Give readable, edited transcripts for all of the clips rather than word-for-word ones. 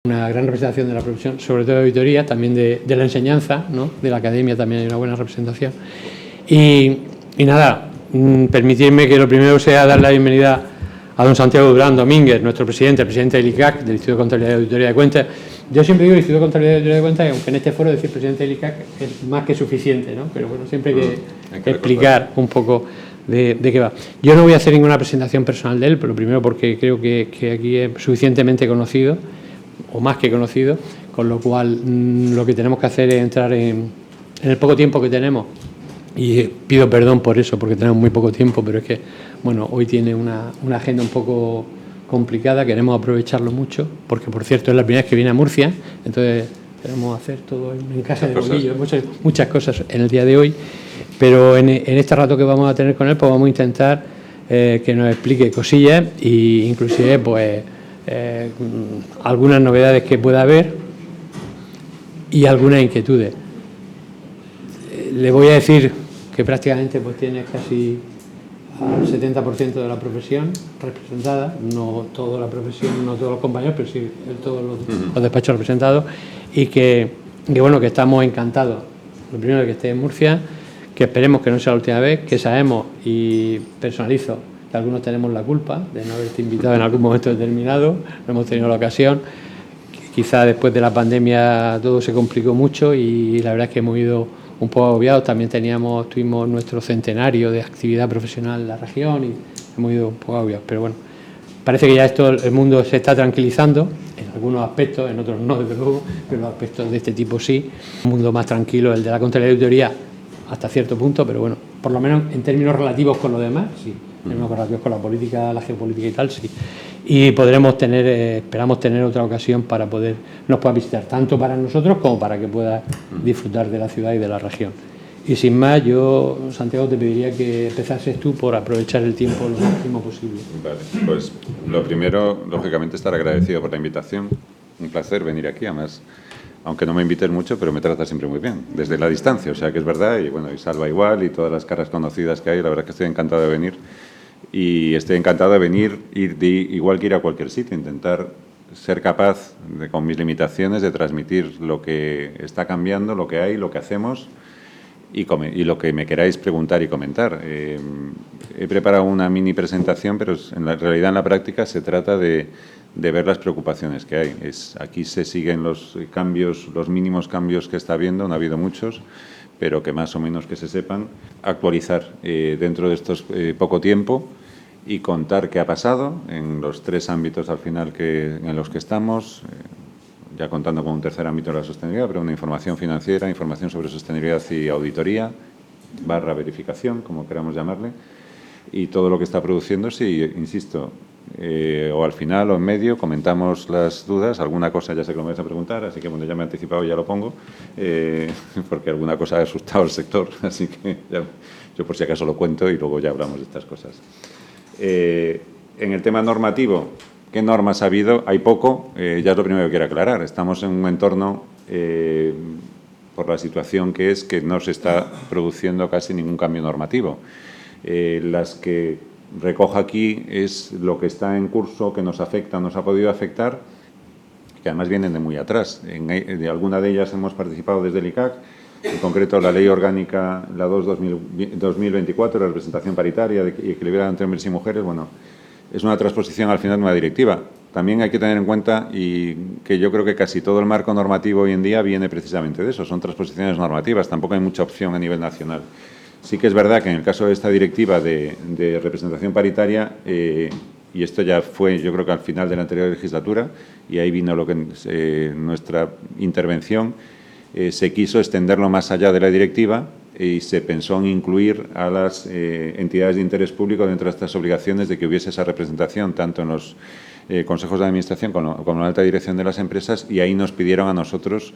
Una gran representación de la profesión, sobre todo de auditoría, también de la enseñanza, ¿no? De la academia también hay una buena representación. Y nada, permitirme que lo primero sea dar la bienvenida a don Santiago Durán Domínguez, nuestro presidente, el presidente del ICAC, del Instituto de Contabilidad y Auditoría de Cuentas. Yo siempre digo el Instituto de Contabilidad y Auditoría de Cuentas, aunque en este foro decir presidente del ICAC es más que suficiente, ¿no? Pero bueno, siempre hay que explicar un poco de qué va. Yo no voy a hacer ninguna presentación personal de él, pero primero porque creo que aquí es suficientemente conocido, o más que conocido, con lo cual lo que tenemos que hacer es entrar en el poco tiempo que tenemos, y pido perdón por eso, porque tenemos muy poco tiempo, pero es que, bueno, hoy tiene una agenda un poco complicada, queremos aprovecharlo mucho, porque por cierto es la primera vez que viene a Murcia, entonces queremos hacer todo en casa de bolillo, muchas cosas en el día de hoy, pero en este rato que vamos a tener con él, pues vamos a intentar que nos explique cosillas e inclusive pues algunas novedades que pueda haber y algunas inquietudes. Le voy a decir que prácticamente pues tiene casi al 70% de la profesión representada, no toda la profesión, no todos los compañeros, pero sí todos los despachos representados, y que bueno, que estamos encantados, lo primero de que esté en Murcia, que esperemos que no sea la última vez, que sabemos, y personalizo, que algunos tenemos la culpa de no haberte invitado en algún momento determinado, no hemos tenido la ocasión, quizá después de la pandemia todo se complicó mucho y la verdad es que hemos ido un poco agobiados, también tuvimos nuestro centenario de actividad profesional en la región y hemos ido un poco agobiados, pero bueno, parece que ya el mundo se está tranquilizando, en algunos aspectos, en otros no, desde luego, pero en aspectos de este tipo sí, un mundo más tranquilo, el de la contabilidad y auditoría hasta cierto punto, pero bueno, por lo menos en términos relativos con lo demás, sí, en términos relativos con la política, la geopolítica y tal, sí. Y podremos tener, esperamos tener otra ocasión para nos pueda visitar, tanto para nosotros como para que pueda disfrutar de la ciudad y de la región. Y sin más, yo, Santiago, te pediría que empezases tú por aprovechar el tiempo lo máximo posible. Vale, pues lo primero, lógicamente, estar agradecido por la invitación. Un placer venir aquí, además, aunque no me invites mucho, pero me trata siempre muy bien, desde la distancia, o sea que es verdad, y bueno, y Salva igual, y todas las caras conocidas que hay, la verdad que estoy encantado de venir. Y estoy encantado de venir, igual que ir a cualquier sitio, intentar ser capaz, con mis limitaciones, de transmitir lo que está cambiando, lo que hay, lo que hacemos y lo que me queráis preguntar y comentar. He preparado una mini presentación, pero en la realidad, en la práctica, se trata de ver las preocupaciones que hay. Aquí se siguen los cambios, los mínimos cambios que está habiendo, no ha habido muchos, pero que más o menos que se sepan, actualizar dentro de estos poco tiempo y contar qué ha pasado en los tres ámbitos al final en los que estamos, ya contando con un tercer ámbito de la sostenibilidad, pero una información financiera, información sobre sostenibilidad y auditoría, / verificación, como queramos llamarle, y todo lo que está produciéndose, y insisto, o al final o en medio comentamos las dudas, alguna cosa ya sé que lo me vais a preguntar, así que bueno, ya me he anticipado y ya lo pongo, porque alguna cosa ha asustado al sector, así que yo por si acaso lo cuento y luego ya hablamos de estas cosas. En el tema normativo, ¿qué normas ha habido? Hay poco, ya es lo primero que quiero aclarar. Estamos en un entorno, por la situación que no se está produciendo casi ningún cambio normativo. Las que recojo aquí es lo que está en curso, que nos afecta, nos ha podido afectar, que además vienen de muy atrás. De alguna de ellas hemos participado desde el ICAC, en concreto la Ley Orgánica, la 2/2024, la representación paritaria y equilibrada entre hombres y mujeres. Bueno, es una transposición al final de una directiva. También hay que tener en cuenta y que yo creo que casi todo el marco normativo hoy en día viene precisamente de eso, son transposiciones normativas, tampoco hay mucha opción a nivel nacional. Sí que es verdad que en el caso de esta directiva de representación paritaria, y esto ya fue yo creo que al final de la anterior legislatura, y ahí vino nuestra intervención, se quiso extenderlo más allá de la directiva y se pensó en incluir a las entidades de interés público dentro de estas obligaciones de que hubiese esa representación tanto en los consejos de administración como en la alta dirección de las empresas, y ahí nos pidieron a nosotros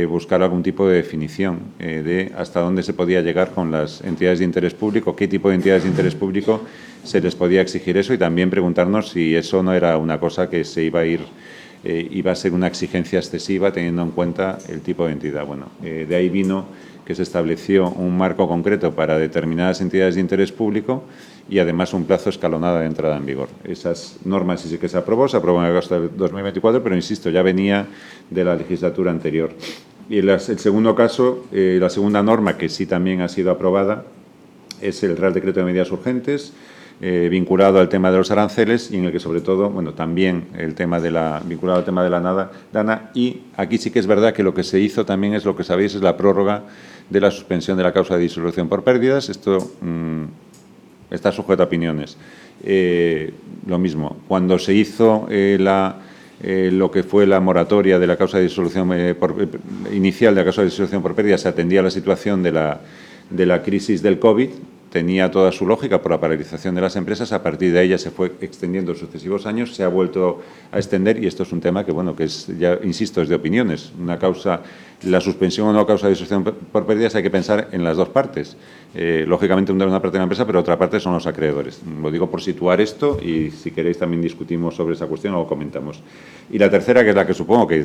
buscar algún tipo de definición de hasta dónde se podía llegar con las entidades de interés público, qué tipo de entidades de interés público se les podía exigir eso, y también preguntarnos si eso no era una cosa que se iba a ser una exigencia excesiva teniendo en cuenta el tipo de entidad. Bueno, de ahí vino que se estableció un marco concreto para determinadas entidades de interés público y además un plazo escalonado de entrada en vigor. Esas normas sí que se aprobó en agosto de 2024, pero insisto, ya venía de la legislatura anterior. Y el segundo caso, la segunda norma que sí también ha sido aprobada es el Real Decreto de Medidas Urgentes, vinculado al tema de los aranceles y en el que, sobre todo, bueno, también el tema vinculado al tema de la DANA. Y aquí sí que es verdad que lo que se hizo también es, lo que sabéis, es la prórroga de la suspensión de la causa de disolución por pérdidas. Esto está sujeto a opiniones. Lo mismo, cuando se hizo lo que fue la moratoria de la causa de disolución inicial de la causa de disolución por pérdidas, se atendía a la situación de la crisis del COVID. Tenía toda su lógica por la paralización de las empresas. A partir de ella se fue extendiendo en sucesivos años, se ha vuelto a extender y esto es un tema que, bueno, que es, ya insisto, es de opiniones. Una causa, la suspensión o no causa de disolución por pérdidas, hay que pensar en las dos partes. Lógicamente, una parte de la empresa, pero otra parte son los acreedores. Lo digo por situar esto y, si queréis, también discutimos sobre esa cuestión o lo comentamos. Y la tercera, que es la que supongo que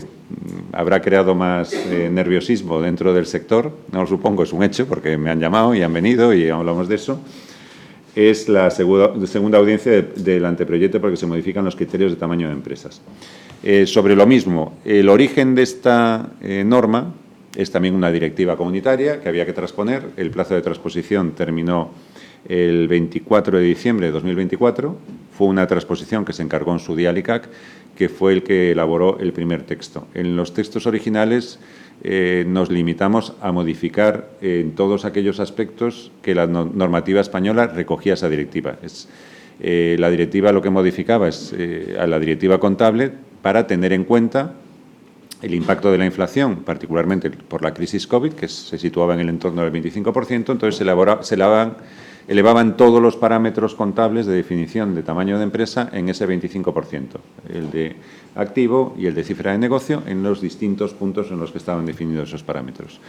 habrá creado más nerviosismo dentro del sector, no lo supongo, es un hecho, porque me han llamado y han venido y hablamos de eso, es la segunda audiencia del anteproyecto porque se modifican los criterios de tamaño de empresas. Sobre lo mismo, el origen de esta norma es también una directiva comunitaria que había que transponer. El plazo de transposición terminó el 24 de diciembre de 2024. Fue una transposición que se encargó en su día al ICAC, que fue el que elaboró el primer texto. En los textos originales nos limitamos a modificar en todos aquellos aspectos que la normativa española recogía esa directiva. La directiva lo que modificaba es a la directiva contable para tener en cuenta el impacto de la inflación, particularmente por la crisis COVID, que se situaba en el entorno del 25%, entonces se elevaban todos los parámetros contables de definición de tamaño de empresa en ese 25%, el de activo y el de cifra de negocio, en los distintos puntos en los que estaban definidos esos parámetros.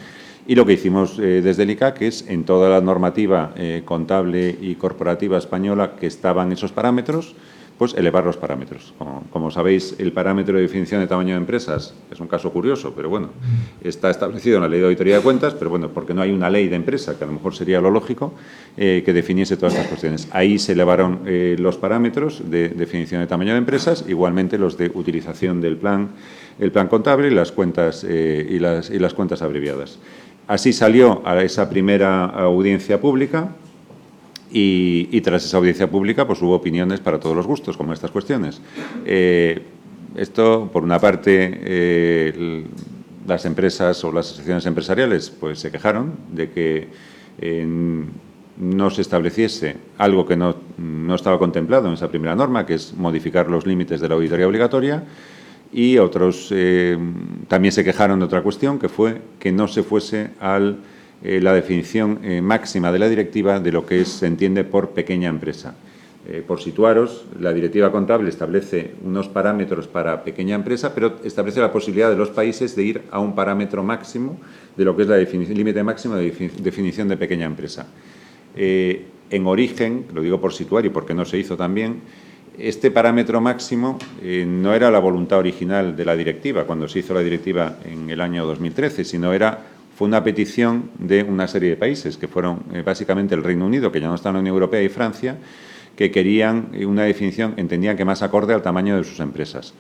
Y lo que hicimos desde el ICAC es, en toda la normativa contable y corporativa española que estaban esos parámetros, pues elevar los parámetros. Como sabéis, el parámetro de definición de tamaño de empresas es un caso curioso, pero bueno, está establecido en la Ley de Auditoría de Cuentas, pero bueno, porque no hay una ley de empresa, que a lo mejor sería lo lógico, que definiese todas estas cuestiones. Ahí se elevaron los parámetros de definición de tamaño de empresas, igualmente los de utilización del el plan contable y las cuentas cuentas abreviadas. Así salió a esa primera audiencia pública. Y tras esa audiencia pública, pues hubo opiniones para todos los gustos, como estas cuestiones. Esto, por una parte, las empresas o las asociaciones empresariales pues se quejaron de que no se estableciese algo que no estaba contemplado en esa primera norma, que es modificar los límites de la auditoría obligatoria, y otros también se quejaron de otra cuestión, que fue que no se fuese la definición máxima de la directiva de lo que se entiende por pequeña empresa. Por situaros, la directiva contable establece unos parámetros para pequeña empresa, pero establece la posibilidad de los países de ir a un parámetro máximo de lo que es el límite máximo de definición de pequeña empresa. En origen, lo digo por situar y porque no se hizo también, este parámetro máximo no era la voluntad original de la directiva cuando se hizo la directiva en el año 2013, sino fue una petición de una serie de países, que fueron básicamente el Reino Unido, que ya no está en la Unión Europea, y Francia, que querían una definición, entendían que más acorde al tamaño de sus empresas.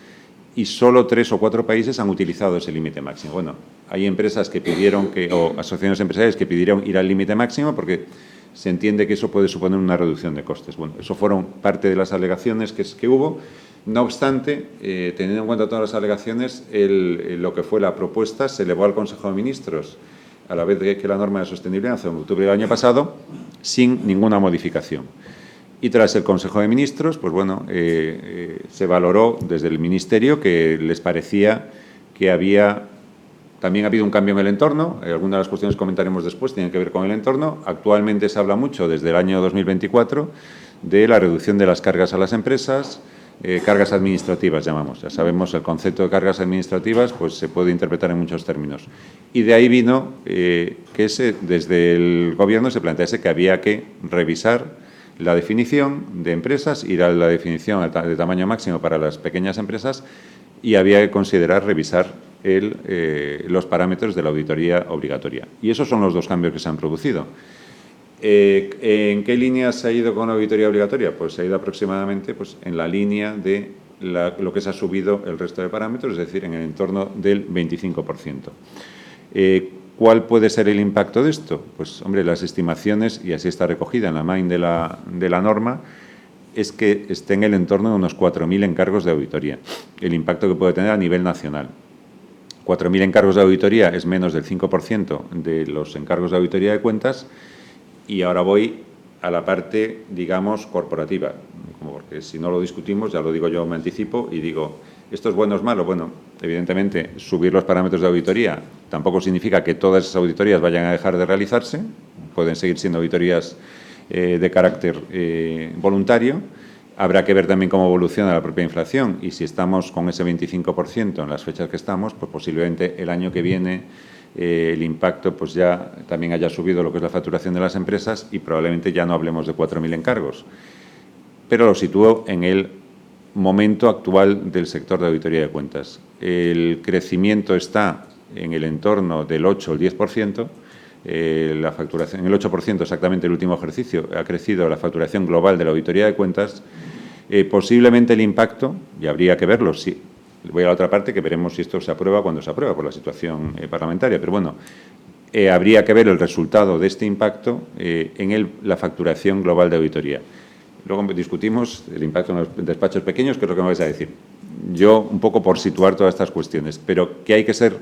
Y solo 3 o 4 países han utilizado ese límite máximo. Bueno, hay empresas que pidieron, o asociaciones empresariales que pidieron ir al límite máximo porque se entiende que eso puede suponer una reducción de costes. Bueno, eso fueron parte de las alegaciones que hubo. No obstante, teniendo en cuenta todas las alegaciones, lo que fue la propuesta se elevó al Consejo de Ministros a la vez de que la norma de sostenibilidad en octubre del año pasado, sin ninguna modificación. Y tras el Consejo de Ministros, pues bueno, se valoró desde el Ministerio que les parecía que también ha habido un cambio en el entorno. Algunas de las cuestiones que comentaremos después tienen que ver con el entorno. Actualmente se habla mucho, desde el año 2024, de la reducción de las cargas a las empresas, cargas administrativas llamamos. Ya sabemos, el concepto de cargas administrativas pues se puede interpretar en muchos términos. Y de ahí vino que desde el Gobierno se plantease que había que revisar la definición de empresas, ir a la definición de tamaño máximo para las pequeñas empresas, y había que considerar revisar los parámetros de la auditoría obligatoria. Y esos son los dos cambios que se han producido. ¿En qué línea se ha ido con la auditoría obligatoria? Pues se ha ido aproximadamente pues, en la línea de lo que se ha subido el resto de parámetros, es decir, en el entorno del 25%. ¿Cuál puede ser el impacto de esto? Pues, hombre, las estimaciones, y así está recogida en la MAIN de la norma, es que esté en el entorno de unos 4.000 encargos de auditoría, el impacto que puede tener a nivel nacional. 4.000 encargos de auditoría es menos del 5% de los encargos de auditoría de cuentas, y ahora voy a la parte, digamos, corporativa, porque si no lo discutimos, ya lo digo yo, me anticipo y digo, ¿esto es bueno o es malo? Bueno, evidentemente, subir los parámetros de auditoría tampoco significa que todas esas auditorías vayan a dejar de realizarse, pueden seguir siendo auditorías de carácter voluntario. Habrá que ver también cómo evoluciona la propia inflación y si estamos con ese 25% en las fechas que estamos, pues posiblemente el año que viene el impacto pues ya también haya subido lo que es la facturación de las empresas y probablemente ya no hablemos de 4.000 encargos. Pero lo sitúo en el momento actual del sector de auditoría de cuentas. El crecimiento está en el entorno del 8 o el 10%. La facturación, en el 8% exactamente el último ejercicio, ha crecido la facturación global de la auditoría de cuentas. Posiblemente el impacto, y habría que verlo, si voy a la otra parte, que veremos si esto se aprueba cuando se aprueba por la situación parlamentaria, pero bueno, habría que ver el resultado de este impacto en la facturación global de auditoría. Luego discutimos el impacto en los despachos pequeños, que es lo que me vais a decir. Yo, un poco por situar todas estas cuestiones, pero que hay que ser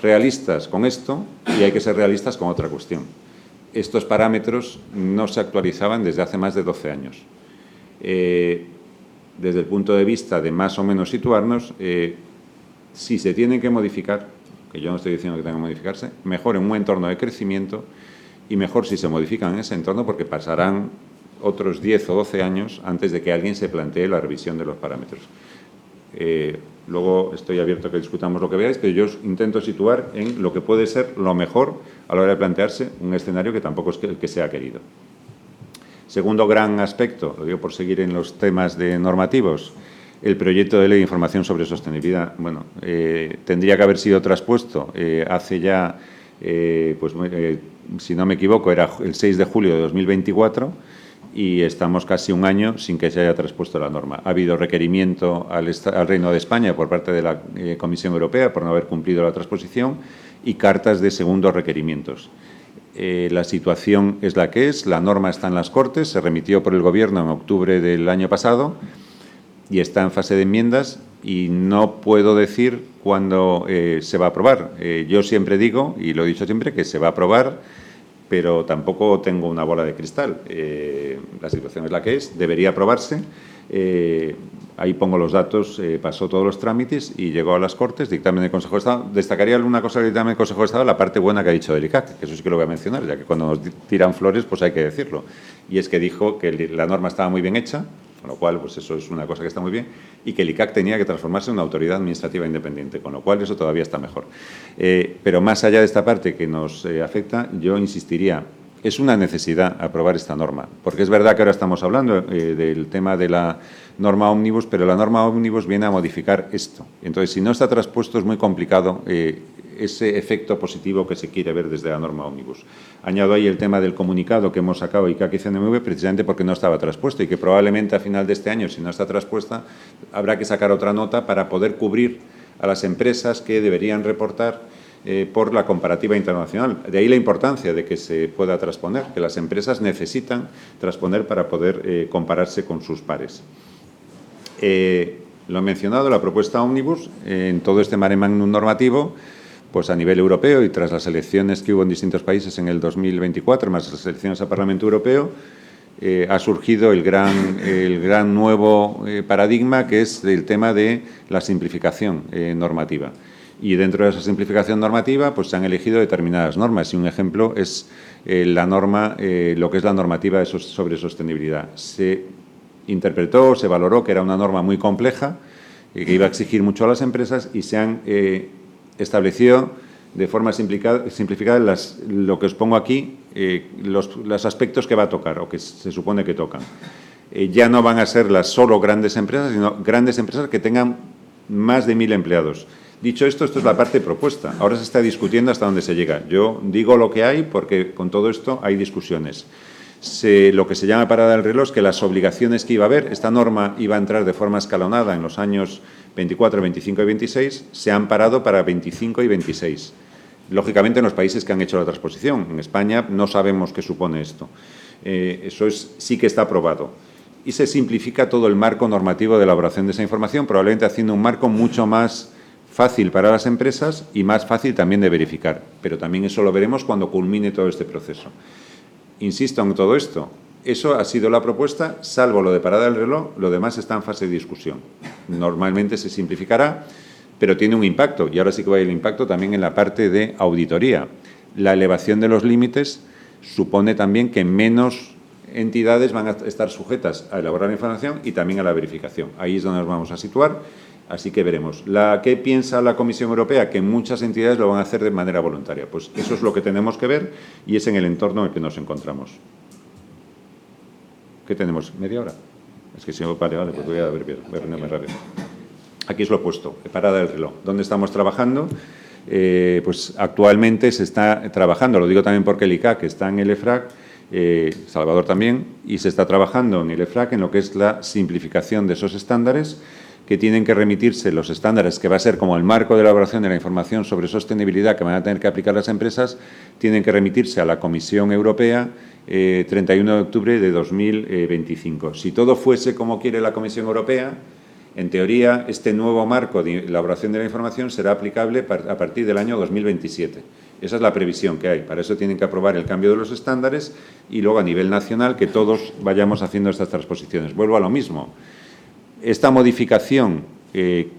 realistas con esto y hay que ser realistas con otra cuestión. Estos parámetros no se actualizaban desde hace más de 12 años. Desde el punto de vista de más o menos situarnos, si se tienen que modificar, que yo no estoy diciendo que tengan que modificarse, mejor en un entorno de crecimiento y mejor si se modifican en ese entorno porque pasarán otros 10 o 12 años antes de que alguien se plantee la revisión de los parámetros. Luego estoy abierto a que discutamos lo que veáis, pero yo os intento situar en lo que puede ser lo mejor a la hora de plantearse un escenario que tampoco es el que se ha querido. Segundo gran aspecto, lo digo por seguir en los temas de normativos, el proyecto de ley de información sobre sostenibilidad. Bueno, tendría que haber sido traspuesto hace ya, si no me equivoco, era el 6 de julio de 2024 y estamos casi un año sin que se haya traspuesto la norma. Ha habido requerimiento al Reino de España por parte de la Comisión Europea por no haber cumplido la transposición y cartas de segundos requerimientos. La situación es la que es, la norma está en las Cortes, se remitió por el Gobierno en octubre del año pasado y está en fase de enmiendas y no puedo decir cuándo se va a aprobar. Yo siempre digo, y lo he dicho siempre, que se va a aprobar, pero tampoco tengo una bola de cristal. La situación es la que es, debería aprobarse. Ahí pongo los datos, pasó todos los trámites y llegó a las Cortes, dictamen del Consejo de Estado. Destacaría alguna cosa del dictamen del Consejo de Estado, la parte buena que ha dicho del ICAC, que eso sí que lo voy a mencionar, ya que cuando nos tiran flores, pues hay que decirlo. Y es que dijo que la norma estaba muy bien hecha, con lo cual, pues eso es una cosa que está muy bien, y que el ICAC tenía que transformarse en una autoridad administrativa independiente, con lo cual eso todavía está mejor. Pero más allá de esta parte que nos afecta, yo insistiría, es una necesidad aprobar esta norma, porque es verdad que ahora estamos hablando del tema de la norma ómnibus, pero la norma ómnibus viene a modificar esto. Entonces, si no está traspuesto, es muy complicado ese efecto positivo que se quiere ver desde la norma ómnibus. Añado ahí el tema del comunicado que hemos sacado ICAC y CNMV precisamente porque no estaba traspuesto y que probablemente a final de este año, si no está traspuesta, habrá que sacar otra nota para poder cubrir a las empresas que deberían reportar por la comparativa internacional. De ahí la importancia de que se pueda transponer, que las empresas necesitan transponer para poder compararse con sus pares. Lo he mencionado, la propuesta ómnibus, en todo este mare magnum normativo, pues a nivel europeo y tras las elecciones que hubo en distintos países en el 2024, más las elecciones al Parlamento Europeo, ha surgido el gran nuevo paradigma que es el tema de la simplificación normativa. Y dentro de esa simplificación normativa pues se han elegido determinadas normas y un ejemplo es la norma, lo que es la normativa sobre sostenibilidad. Se interpretó, se valoró que era una norma muy compleja, que iba a exigir mucho a las empresas y se han establecido de forma simplificada lo que os pongo aquí, los aspectos que va a tocar o que se supone que tocan. Ya no van a ser las solo grandes empresas, sino grandes empresas que tengan más de 1.000 empleados. Dicho esto, esto es la parte propuesta. Ahora se está discutiendo hasta dónde se llega. Yo digo lo que hay porque con todo esto hay discusiones. lo que se llama parada del reloj es que las obligaciones que iba a haber, esta norma iba a entrar de forma escalonada en los años 24, 25 y 26, se han parado para 25 y 26. Lógicamente, en los países que han hecho la transposición. En España no sabemos qué supone esto. Eso sí que está aprobado. Y se simplifica todo el marco normativo de elaboración de esa información, probablemente haciendo un marco mucho más fácil para las empresas y más fácil también de verificar. Pero también eso lo veremos cuando culmine todo este proceso. Insisto en todo esto. Eso ha sido la propuesta, salvo lo de parada del reloj, lo demás está en fase de discusión. Normalmente se simplificará, pero tiene un impacto, y ahora sí que va a ir el impacto también en la parte de auditoría. La elevación de los límites supone también que menos entidades van a estar sujetas a elaborar información y también a la verificación. Ahí es donde nos vamos a situar, así que veremos. ¿Qué piensa la Comisión Europea? Que muchas entidades lo van a hacer de manera voluntaria. Pues eso es lo que tenemos que ver y es en el entorno en el que nos encontramos. ¿Qué tenemos? ¿Media hora? Es que si no, vale, pues voy a ponerme rápido. Aquí os lo he puesto, parada del reloj. ¿Dónde estamos trabajando? Pues actualmente se está trabajando, lo digo también porque el ICAC está en el EFRAC, Salvador también, y se está trabajando en el EFRAC en lo que es la simplificación de esos estándares, que tienen que remitirse los estándares, que va a ser como el marco de elaboración de la información sobre sostenibilidad que van a tener que aplicar las empresas, tienen que remitirse a la Comisión Europea 31 de octubre de 2025. Si todo fuese como quiere la Comisión Europea, en teoría, este nuevo marco de elaboración de la información será aplicable a partir del año 2027. Esa es la previsión que hay. Para eso tienen que aprobar el cambio de los estándares y luego a nivel nacional que todos vayamos haciendo estas transposiciones. Vuelvo a lo mismo. Esta modificación de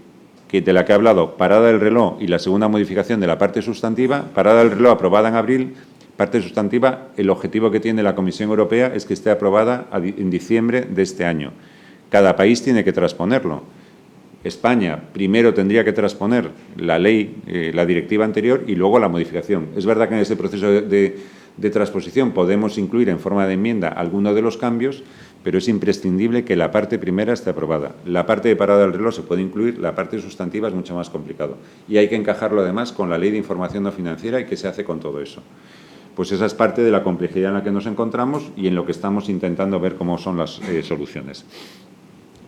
la que he hablado, parada del reloj, y la segunda modificación de la parte sustantiva, parada del reloj aprobada en abril, parte sustantiva, el objetivo que tiene la Comisión Europea es que esté aprobada en diciembre de este año. Cada país tiene que transponerlo. España primero tendría que transponer la ley, la directiva anterior y luego la modificación. Es verdad que en ese proceso de transposición podemos incluir en forma de enmienda alguno de los cambios, pero es imprescindible que la parte primera esté aprobada. La parte de parada del reloj se puede incluir, la parte sustantiva es mucho más complicado. Y hay que encajarlo además con la ley de información no financiera y qué se hace con todo eso. Pues esa es parte de la complejidad en la que nos encontramos y en lo que estamos intentando ver cómo son las soluciones.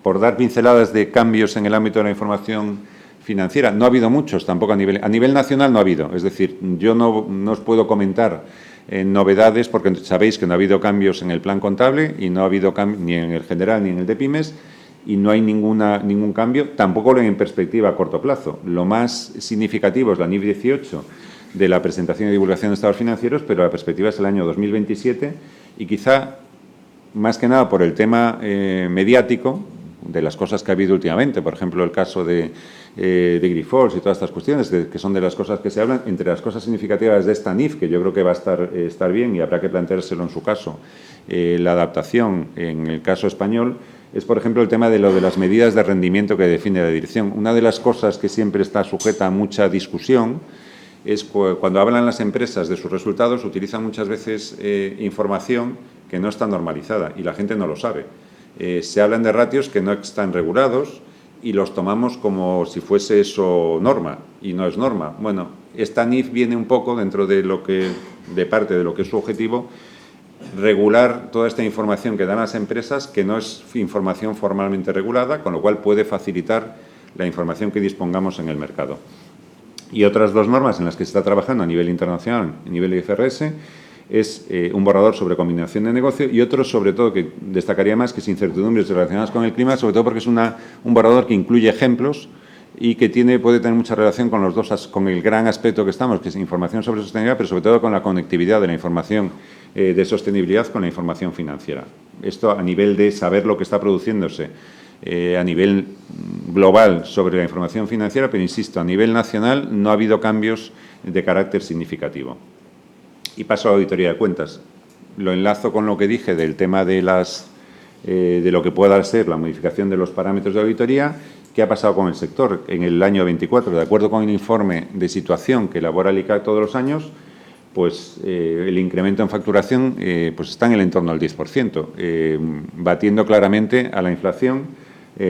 Por dar pinceladas de cambios en el ámbito de la información financiera, no ha habido muchos tampoco a nivel nacional no ha habido. Es decir, yo no os puedo comentar novedades porque sabéis que no ha habido cambios en el plan contable y no ha habido ni en el general ni en el de pymes y no hay ningún cambio, tampoco en perspectiva a corto plazo. Lo más significativo es la NIF 18 de la presentación y divulgación de estados financieros, pero la perspectiva es el año 2027 y quizá, más que nada por el tema mediático, de las cosas que ha habido últimamente, por ejemplo, el caso de Grifols y todas estas cuestiones, que son de las cosas que se hablan, entre las cosas significativas de esta NIF, que yo creo que va a estar bien y habrá que planteárselo en su caso, la adaptación en el caso español, es, por ejemplo, el tema de lo de las medidas de rendimiento que define la dirección. Una de las cosas que siempre está sujeta a mucha discusión es cuando hablan las empresas de sus resultados, utilizan muchas veces información que no está normalizada y la gente no lo sabe. Se hablan de ratios que no están regulados y los tomamos como si fuese eso norma, y no es norma. Bueno, esta NIF viene un poco dentro de parte de lo que es su objetivo, regular toda esta información que dan las empresas, que no es información formalmente regulada, con lo cual puede facilitar la información que dispongamos en el mercado. Y otras dos normas en las que se está trabajando a nivel internacional, a nivel de IFRS, es un borrador sobre combinación de negocio y otro, sobre todo, que destacaría más, que es incertidumbres relacionadas con el clima, sobre todo porque es un borrador que incluye ejemplos y que puede tener mucha relación con los dos, con el gran aspecto que estamos, que es información sobre sostenibilidad, pero sobre todo con la conectividad de la información de sostenibilidad con la información financiera. Esto a nivel de saber lo que está produciéndose a nivel global sobre la información financiera, pero insisto, a nivel nacional no ha habido cambios de carácter significativo. Y paso a la auditoría de cuentas. Lo enlazo con lo que dije del tema de lo que pueda ser la modificación de los parámetros de auditoría. ¿Qué ha pasado con el sector en el año 24? De acuerdo con el informe de situación que elabora el ICAC todos los años, pues el incremento en facturación pues está en el entorno del 10%, batiendo claramente a la inflación.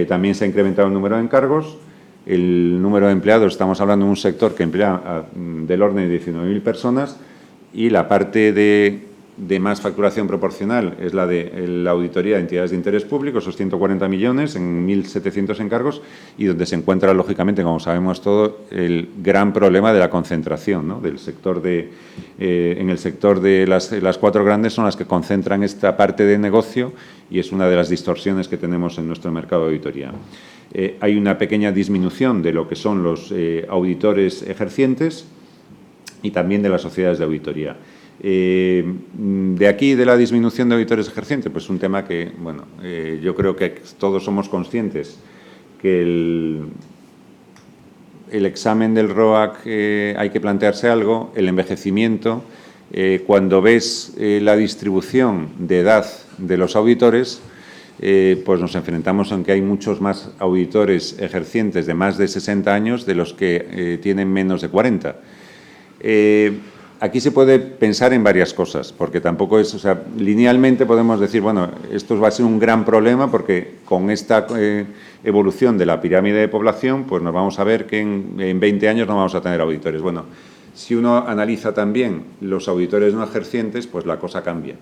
También se ha incrementado el número de encargos. El número de empleados, estamos hablando de un sector que emplea del orden de 19.000 personas, y la parte de de más facturación proporcional es la de la auditoría de entidades de interés público, esos 140 millones en 1.700 encargos, y donde se encuentra, lógicamente, como sabemos todo, el gran problema de la concentración, ¿no?, del sector en el sector de las cuatro grandes son las que concentran esta parte de negocio y es una de las distorsiones que tenemos en nuestro mercado de auditoría. Hay una pequeña disminución de lo que son los auditores ejercientes y también de las sociedades de auditoría. De aquí, de la disminución de auditores ejercientes, pues un tema que, bueno, yo creo que todos somos conscientes que el examen del ROAC hay que plantearse algo, el envejecimiento, cuando ves la distribución de edad de los auditores, pues nos enfrentamos en que hay muchos más auditores ejercientes de más de 60 años de los que tienen menos de 40. Aquí se puede pensar en varias cosas, porque tampoco es, o sea, linealmente podemos decir, bueno, esto va a ser un gran problema porque con esta evolución de la pirámide de población, pues nos vamos a ver que en 20 años no vamos a tener auditores. Bueno, si uno analiza también los auditores no ejercientes, pues la cosa cambia.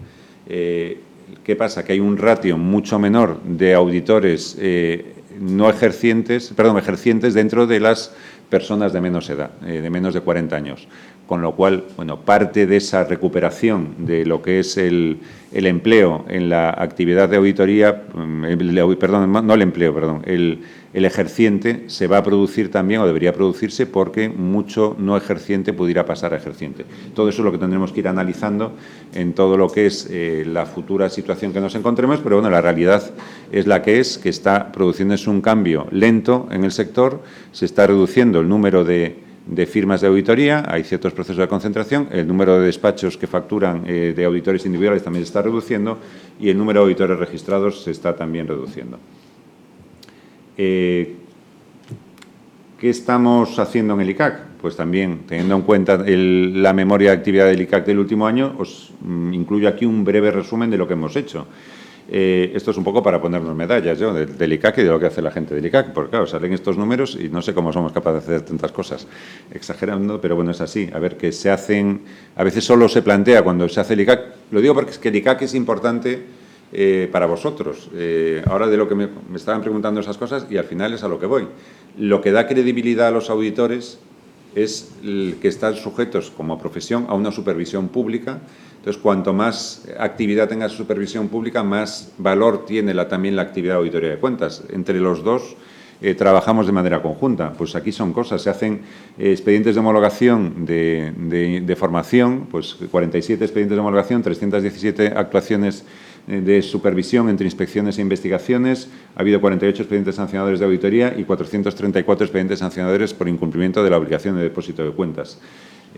¿Qué pasa? Que hay un ratio mucho menor de auditores ejercientes dentro de las personas de menos edad, de menos de 40 años. Con lo cual, bueno, parte de esa recuperación de lo que es el empleo en la actividad de auditoría, el ejerciente se va a producir también, o debería producirse, porque mucho no ejerciente pudiera pasar a ejerciente. Todo eso es lo que tendremos que ir analizando en todo lo que es la futura situación que nos encontremos, pero bueno, la realidad es la que es, que está produciéndose un cambio lento en el sector, se está reduciendo el número de firmas de auditoría, hay ciertos procesos de concentración, el número de despachos que facturan de auditores individuales también se está reduciendo y el número de auditores registrados se está también reduciendo. ¿Qué estamos haciendo en el ICAC? Pues también, teniendo en cuenta la memoria de actividad del ICAC del último año, os incluyo aquí un breve resumen de lo que hemos hecho. Esto es un poco para ponernos medallas yo del ICAC y de lo que hace la gente del ICAC, porque claro, salen estos números y no sé cómo somos capaces de hacer tantas cosas, exagerando, pero bueno, es así. A ver, que se hacen, a veces solo se plantea cuando se hace el ICAC, lo digo porque es que el ICAC es importante para vosotros. Ahora de lo que me estaban preguntando esas cosas y al final es a lo que voy. Lo que da credibilidad a los auditores es el que están sujetos como profesión a una supervisión pública. Entonces, cuanto más actividad tenga su supervisión pública, más valor tiene también la actividad de auditoría de cuentas. Entre los dos trabajamos de manera conjunta. Pues aquí son cosas, se hacen expedientes de homologación de formación, pues 47 expedientes de homologación, 317 actuaciones de supervisión entre inspecciones e investigaciones, ha habido 48 expedientes sancionadores de auditoría y 434 expedientes sancionadores por incumplimiento de la obligación de depósito de cuentas.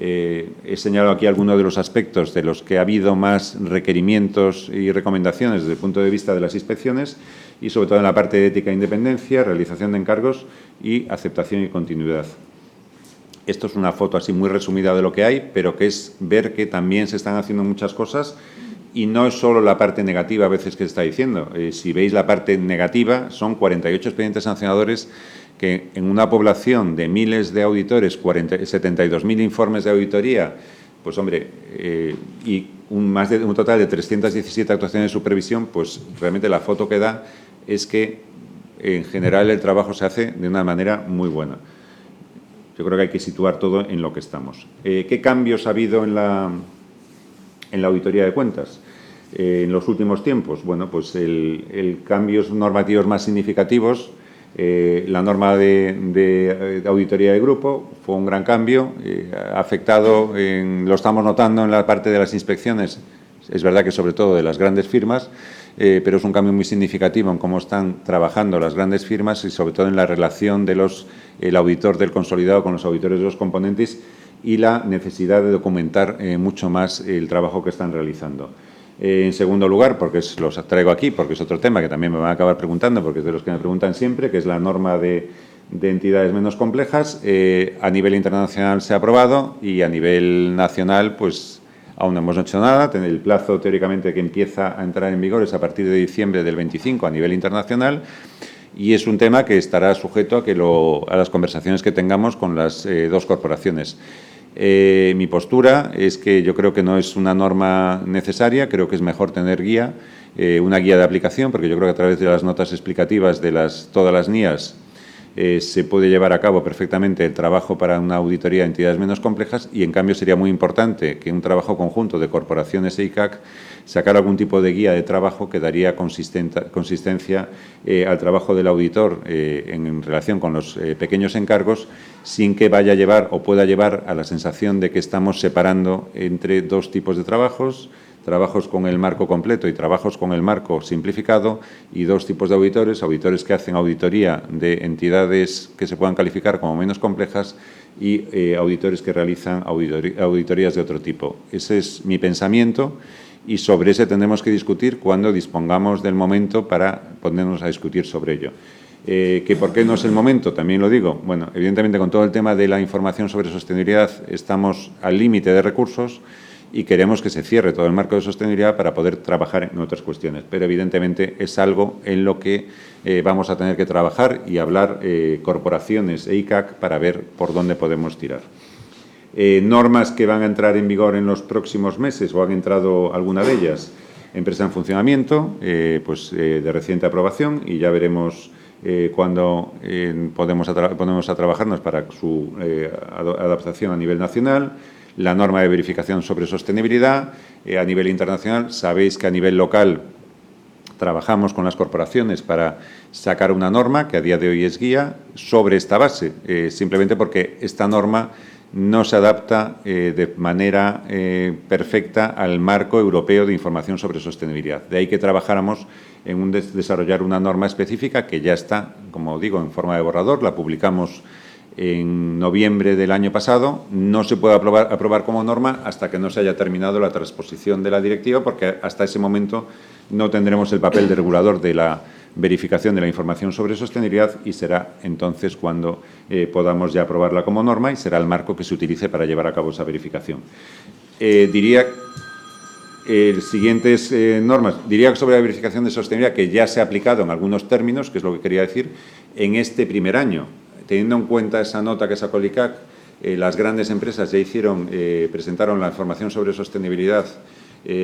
He señalado aquí algunos de los aspectos de los que ha habido más requerimientos y recomendaciones desde el punto de vista de las inspecciones y sobre todo en la parte de ética e independencia, realización de encargos y aceptación y continuidad. Esto es una foto así muy resumida de lo que hay, pero que es ver que también se están haciendo muchas cosas y no es solo la parte negativa a veces que se está diciendo. Si veis la parte negativa, son 48 expedientes sancionadores que en una población de miles de auditores, 72.000 informes de auditoría, pues hombre, y un total de 317 actuaciones de supervisión, pues realmente la foto que da es que en general el trabajo se hace de una manera muy buena. Yo creo que hay que situar todo en lo que estamos. ¿Qué cambios ha habido en la auditoría de cuentas en los últimos tiempos? Bueno, pues el cambios normativos más significativos. La norma de auditoría de grupo fue un gran cambio, ha afectado, lo estamos notando en la parte de las inspecciones, es verdad que sobre todo de las grandes firmas, pero es un cambio muy significativo en cómo están trabajando las grandes firmas y sobre todo en la relación de el auditor del consolidado con los auditores de los componentes y la necesidad de documentar mucho más el trabajo que están realizando. En segundo lugar, porque los traigo aquí, porque es otro tema que también me van a acabar preguntando, porque es de los que me preguntan siempre, que es la norma de entidades menos complejas. A nivel internacional se ha aprobado y a nivel nacional, pues aún no hemos hecho nada. El plazo, teóricamente, que empieza a entrar en vigor es a partir de diciembre del 25 a nivel internacional y es un tema que estará sujeto a las conversaciones que tengamos con las dos corporaciones. Mi postura es que yo creo que no es una norma necesaria, creo que es mejor tener guía, una guía de aplicación, porque yo creo que a través de las notas explicativas de todas las NIAs se puede llevar a cabo perfectamente el trabajo para una auditoría de entidades menos complejas y, en cambio, sería muy importante que un trabajo conjunto de corporaciones e ICAC sacara algún tipo de guía de trabajo que daría consistencia al trabajo del auditor en relación con los pequeños encargos, sin que vaya a llevar o pueda llevar a la sensación de que estamos separando entre dos tipos de trabajos con el marco completo y trabajos con el marco simplificado, y dos tipos de auditores que hacen auditoría de entidades que se puedan calificar como menos complejas y auditores que realizan auditorías de otro tipo. Ese es mi pensamiento y sobre ese tendremos que discutir cuando dispongamos del momento para ponernos a discutir sobre ello. ¿Que por qué no es el momento? También lo digo. Bueno, evidentemente con todo el tema de la información sobre sostenibilidad estamos al límite de recursos y queremos que se cierre todo el marco de sostenibilidad para poder trabajar en otras cuestiones. Pero, evidentemente, es algo en lo que vamos a tener que trabajar y hablar corporaciones e ICAC para ver por dónde podemos tirar. Normas que van a entrar en vigor en los próximos meses, o han entrado alguna de ellas, empresa en funcionamiento, de reciente aprobación, y ya veremos cuándo ponemos a trabajarnos para su adaptación a nivel nacional. La norma de verificación sobre sostenibilidad a nivel internacional. Sabéis que a nivel local trabajamos con las corporaciones para sacar una norma que a día de hoy es guía sobre esta base, simplemente porque esta norma no se adapta de manera perfecta al marco europeo de información sobre sostenibilidad. De ahí que trabajáramos en desarrollar una norma específica que ya está, como digo, en forma de borrador. La publicamos en noviembre del año pasado. No se puede aprobar como norma hasta que no se haya terminado la transposición de la directiva, porque hasta ese momento no tendremos el papel de regulador de la verificación de la información sobre sostenibilidad, y será entonces cuando podamos ya aprobarla como norma y será el marco que se utilice para llevar a cabo esa verificación. Siguientes normas. Diría sobre la verificación de sostenibilidad que ya se ha aplicado en algunos términos, que es lo que quería decir, en este primer año. Teniendo en cuenta esa nota que sacó el ICAC, las grandes empresas ya presentaron la información sobre sostenibilidad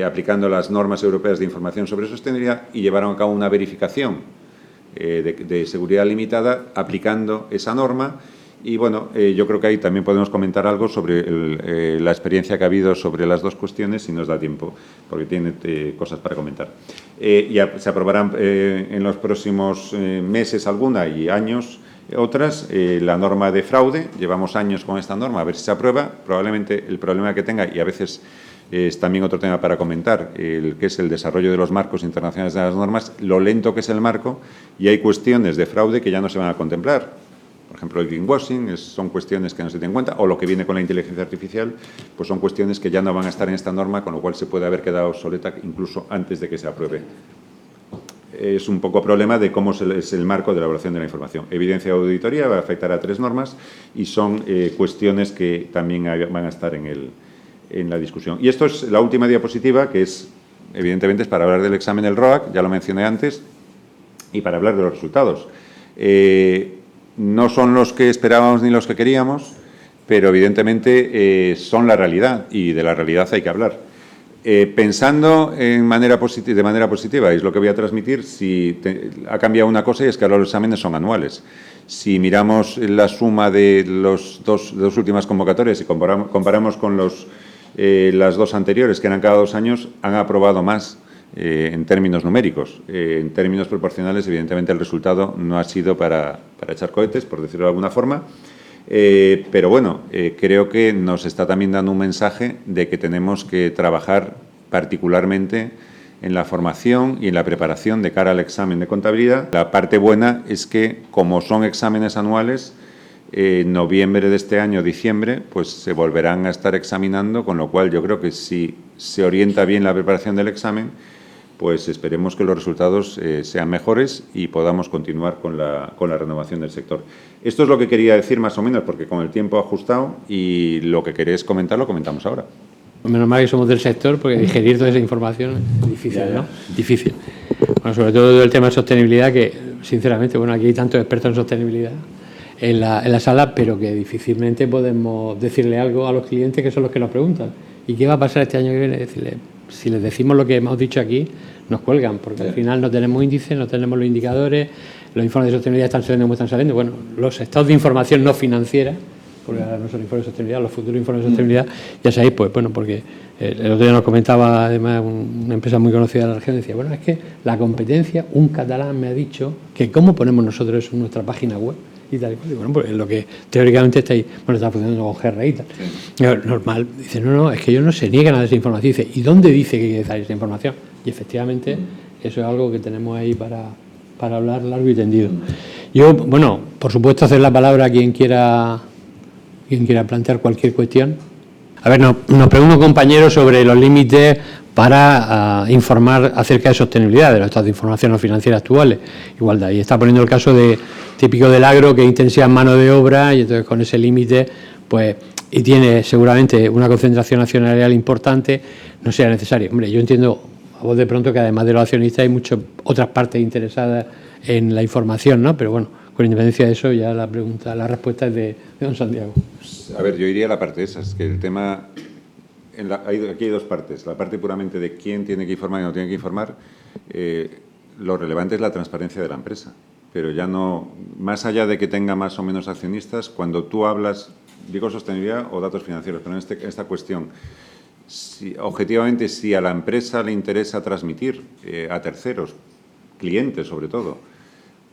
aplicando las normas europeas de información sobre sostenibilidad y llevaron a cabo una verificación de seguridad limitada aplicando esa norma. Y, bueno, yo creo que ahí también podemos comentar algo sobre la experiencia que ha habido sobre las dos cuestiones, si nos da tiempo, porque tiene cosas para comentar. Ya se aprobarán en los próximos meses alguna y años otras. La norma de fraude, llevamos años con esta norma, a ver si se aprueba. Probablemente el problema que tenga, y a veces es también otro tema para comentar, que es el desarrollo de los marcos internacionales de las normas, lo lento que es el marco, y hay cuestiones de fraude que ya no se van a contemplar. Por ejemplo, el greenwashing son cuestiones que no se tienen en cuenta, o lo que viene con la inteligencia artificial, pues son cuestiones que ya no van a estar en esta norma, con lo cual se puede haber quedado obsoleta incluso antes de que se apruebe. Es un poco problema de cómo es el marco de elaboración de la información. Evidencia de auditoría va a afectar a 3 normas y son cuestiones que también van a estar en la discusión. Y esto es la última diapositiva, que es, evidentemente, es para hablar del examen del ROAC, ya lo mencioné antes, y para hablar de los resultados. No son los que esperábamos ni los que queríamos, pero evidentemente son la realidad, y de la realidad hay que hablar. Pensando de manera positiva, y es lo que voy a transmitir, ha cambiado una cosa, y es que ahora los exámenes son anuales. Si miramos la suma de las dos últimas convocatorias y comparamos con las dos anteriores, que eran cada 2 años, han aprobado más en términos numéricos. En términos proporcionales, evidentemente, el resultado no ha sido para echar cohetes, por decirlo de alguna forma. Pero bueno, creo que nos está también dando un mensaje de que tenemos que trabajar particularmente en la formación y en la preparación de cara al examen de contabilidad. La parte buena es que, como son exámenes anuales, en noviembre de este año, diciembre, pues se volverán a estar examinando, con lo cual yo creo que si se orienta bien la preparación del examen, pues esperemos que los resultados sean mejores y podamos continuar con la renovación del sector. Esto es lo que quería decir más o menos, porque con el tiempo ajustado, y lo que queréis comentar lo comentamos ahora. Menos mal que somos del sector, porque digerir toda esa información es difícil, ¿no? Difícil. Bueno, sobre todo el tema de sostenibilidad, que sinceramente, bueno, aquí hay tantos expertos en sostenibilidad. en la sala, pero que difícilmente podemos decirle algo a los clientes, que son los que nos preguntan. ¿Y qué va a pasar este año que viene? Decirle, si les decimos lo que hemos dicho aquí, nos cuelgan, porque al final no tenemos índices, no tenemos los indicadores, los informes de sostenibilidad están saliendo como están saliendo. Bueno, los estados de información no financiera, porque ahora no son informes de sostenibilidad, los futuros informes de sostenibilidad, ya sabéis, pues bueno, porque el otro día nos comentaba además una empresa muy conocida de la región, decía, bueno, es que la competencia, un catalán me ha dicho que cómo ponemos nosotros eso en nuestra página web y tal y cual. Y bueno, pues es lo que teóricamente está funcionando con GRI y tal. Sí. Normal, dice, no, es que ellos no se niegan a dar esa información. Dice, ¿y dónde dice que hay que dar esa información? Y efectivamente, eso es algo que tenemos ahí para hablar largo y tendido. Yo, bueno, por supuesto, hacer la palabra a quien quiera plantear cualquier cuestión. A ver, nos pregunta un compañero sobre los límites para informar acerca de sostenibilidad de los estados de información no financiera actuales. Igualdad. Y está poniendo el caso típico del agro, que es intensidad en mano de obra, y entonces con ese límite, pues, y tiene seguramente una concentración accionarial importante, no sea necesario. Hombre, yo entiendo a vos de pronto que además de los accionistas hay muchas otras partes interesadas en la información, ¿no? Pero bueno, con independencia de eso, ya la respuesta es de don Santiago. A ver, yo iría a la parte esa, es que el tema... aquí hay dos partes. La parte puramente de quién tiene que informar y no tiene que informar. Lo relevante es la transparencia de la empresa. Pero ya no... Más allá de que tenga más o menos accionistas, cuando tú hablas, digo sostenibilidad o datos financieros, pero en esta cuestión, objetivamente, si a la empresa le interesa transmitir a terceros, clientes sobre todo,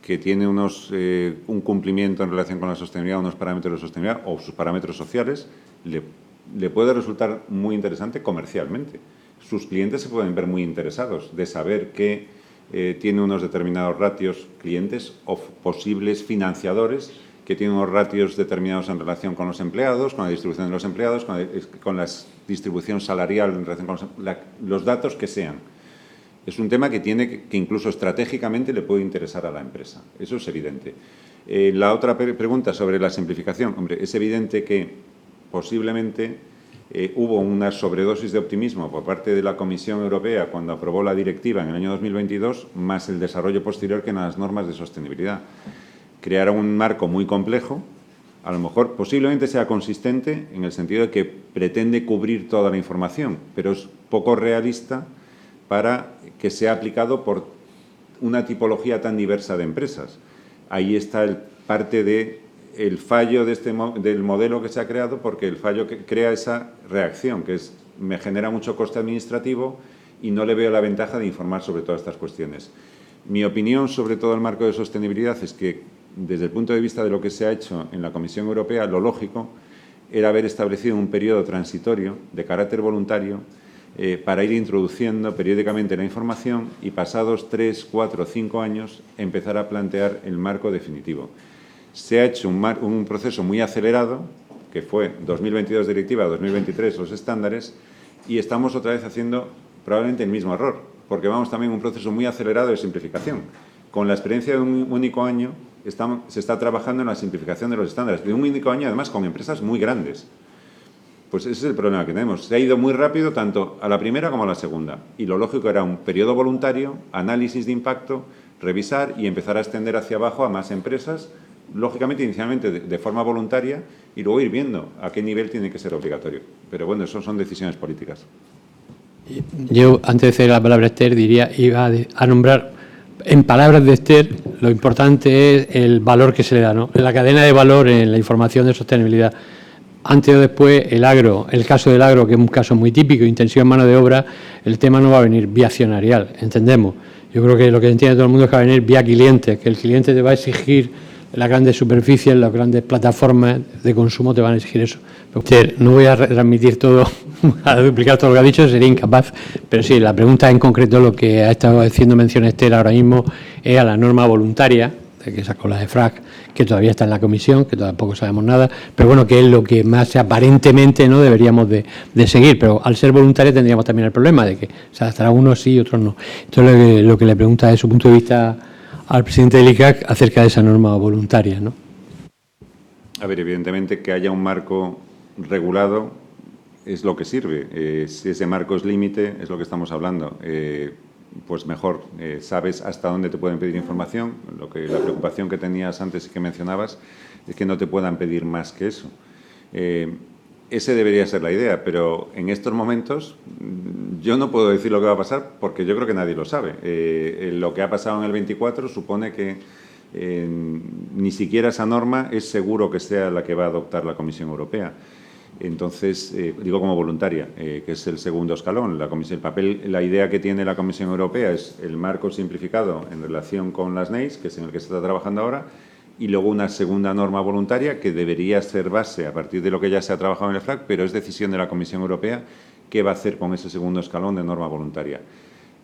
que tiene un cumplimiento en relación con la sostenibilidad, unos parámetros de sostenibilidad o sus parámetros sociales, le puede resultar muy interesante comercialmente. Sus clientes se pueden ver muy interesados de saber que tiene unos determinados ratios clientes o posibles financiadores que tienen unos ratios determinados en relación con los empleados, con la distribución de los empleados, con la distribución salarial en relación con los datos que sean. Es un tema que incluso estratégicamente le puede interesar a la empresa. Eso es evidente. La otra pregunta sobre la simplificación. Hombre, es evidente que posiblemente hubo una sobredosis de optimismo por parte de la Comisión Europea cuando aprobó la directiva en el año 2022, más el desarrollo posterior que en las normas de sostenibilidad. Crearon un marco muy complejo, a lo mejor posiblemente sea consistente en el sentido de que pretende cubrir toda la información, pero es poco realista para que sea aplicado por una tipología tan diversa de empresas. Ahí está parte del fallo del modelo que se ha creado, porque el fallo que crea esa reacción, que me genera mucho coste administrativo y no le veo la ventaja de informar sobre todas estas cuestiones. Mi opinión sobre todo el marco de sostenibilidad es que, desde el punto de vista de lo que se ha hecho en la Comisión Europea, lo lógico era haber establecido un periodo transitorio de carácter voluntario para ir introduciendo periódicamente la información y, pasados 3, 4, 5 años, empezar a plantear el marco definitivo. Se ha hecho un proceso muy acelerado, que fue 2022 directiva, 2023 los estándares, y estamos otra vez haciendo probablemente el mismo error, porque vamos también a un proceso muy acelerado de simplificación. Con la experiencia de un único año, se está trabajando en la simplificación de los estándares, de un único año, además, con empresas muy grandes. Pues ese es el problema que tenemos. Se ha ido muy rápido tanto a la primera como a la segunda. Y lo lógico era un periodo voluntario, análisis de impacto, revisar y empezar a extender hacia abajo a más empresas, lógicamente inicialmente de forma voluntaria, y luego ir viendo a qué nivel tiene que ser obligatorio. Pero bueno, eso son decisiones políticas. Yo, antes de ceder la palabra a Esther, iba a nombrar, en palabras de Esther, lo importante es el valor que se le da, ¿no? En la cadena de valor, en la información de sostenibilidad. Antes o después, el caso del agro, que es un caso muy típico, intensiva en mano de obra, el tema no va a venir vía accionarial, entendemos. Yo creo que lo que entiende todo el mundo es que va a venir vía cliente, que el cliente te va a exigir las grandes superficies, las grandes plataformas de consumo te van a exigir eso. Pero, no voy a transmitir todo, a duplicar todo lo que ha dicho, sería incapaz, pero sí, la pregunta en concreto, lo que ha estado haciendo mención Esther ahora mismo, es a la norma voluntaria, que sacó la de FRAC, que todavía está en la comisión, que tampoco sabemos nada, pero bueno, que es lo que más aparentemente no deberíamos de seguir, pero al ser voluntaria tendríamos también el problema de que se adaptará unos sí y otros no. Entonces, lo que le pregunta desde su punto de vista al presidente del ICAC acerca de esa norma voluntaria, ¿no? A ver, evidentemente que haya un marco regulado es lo que sirve. Si ese marco es límite, es lo que estamos hablando. Pues mejor, sabes hasta dónde te pueden pedir información, la preocupación que tenías antes y que mencionabas, es que no te puedan pedir más que eso. Ese debería ser la idea, pero en estos momentos yo no puedo decir lo que va a pasar porque yo creo que nadie lo sabe. Lo que ha pasado en el 24 supone que ni siquiera esa norma es seguro que sea la que va a adoptar la Comisión Europea. Entonces, digo como voluntaria, que es el segundo escalón. La idea que tiene la Comisión Europea es el marco simplificado en relación con las NEIs, que es en el que se está trabajando ahora, y luego una segunda norma voluntaria que debería ser base a partir de lo que ya se ha trabajado en el FRAC, pero es decisión de la Comisión Europea qué va a hacer con ese segundo escalón de norma voluntaria.